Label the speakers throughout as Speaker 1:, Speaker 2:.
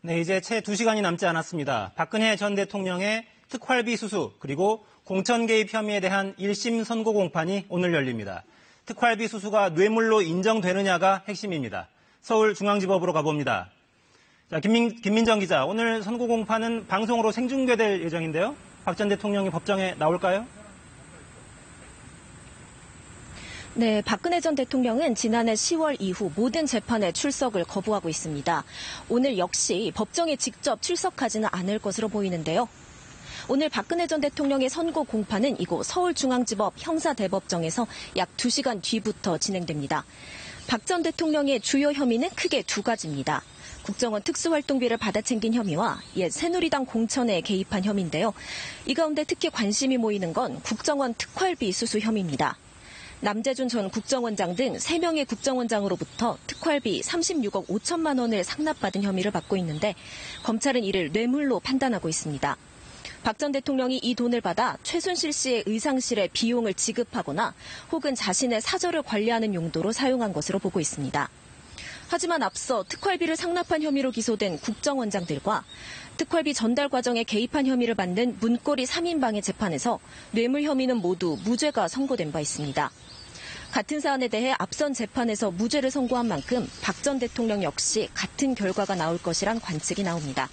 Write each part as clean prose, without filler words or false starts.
Speaker 1: 네, 이제 채 2시간이 남지 않았습니다. 박근혜 전 대통령의 특활비 수수 그리고 공천 개입 혐의에 대한 1심 선고 공판이 오늘 열립니다. 특활비 수수가 뇌물로 인정되느냐가 핵심입니다. 서울중앙지법으로 가봅니다. 자, 김민정 기자, 오늘 선고 공판은 방송으로 생중계될 예정인데요. 박 전 대통령이 법정에 나올까요?
Speaker 2: 네, 박근혜 전 대통령은 지난해 10월 이후 모든 재판에 출석을 거부하고 있습니다. 오늘 역시 법정에 직접 출석하지는 않을 것으로 보이는데요. 오늘 박근혜 전 대통령의 선고 공판은 이곳 서울중앙지법 형사대법정에서 약 2시간 뒤부터 진행됩니다. 박 전 대통령의 주요 혐의는 크게 두 가지입니다. 국정원 특수활동비를 받아 챙긴 혐의와 옛 새누리당 공천에 개입한 혐의인데요. 이 가운데 특히 관심이 모이는 건 국정원 특활비 수수 혐의입니다. 남재준 전 국정원장 등 3명의 국정원장으로부터 특활비 36억 5천만 원을 상납받은 혐의를 받고 있는데 검찰은 이를 뇌물로 판단하고 있습니다. 박 전 대통령이 이 돈을 받아 최순실 씨의 의상실에 비용을 지급하거나 혹은 자신의 사저를 관리하는 용도로 사용한 것으로 보고 있습니다. 하지만 앞서 특활비를 상납한 혐의로 기소된 국정원장들과 특활비 전달 과정에 개입한 혐의를 받는 문고리 3인방의 재판에서 뇌물 혐의는 모두 무죄가 선고된 바 있습니다. 같은 사안에 대해 앞선 재판에서 무죄를 선고한 만큼 박 전 대통령 역시 같은 결과가 나올 것이란 관측이 나옵니다.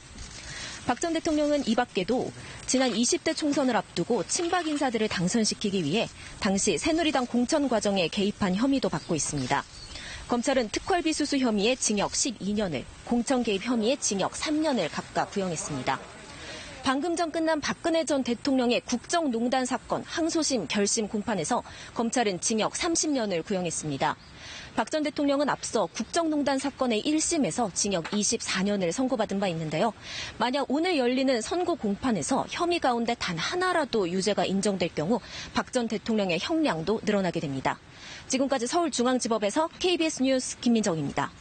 Speaker 2: 박 전 대통령은 이 밖에도 지난 20대 총선을 앞두고 친박 인사들을 당선시키기 위해 당시 새누리당 공천 과정에 개입한 혐의도 받고 있습니다. 검찰은 특활비 수수 혐의에 징역 12년을, 공천 개입 혐의에 징역 3년을 각각 구형했습니다. 방금 전 끝난 박근혜 전 대통령의 국정농단 사건 항소심 결심 공판에서 검찰은 징역 30년을 구형했습니다. 박 전 대통령은 앞서 국정농단 사건의 1심에서 징역 24년을 선고받은 바 있는데요. 만약 오늘 열리는 선고 공판에서 혐의 가운데 단 하나라도 유죄가 인정될 경우 박 전 대통령의 형량도 늘어나게 됩니다. 지금까지 서울중앙지법에서 KBS 뉴스 김민정입니다.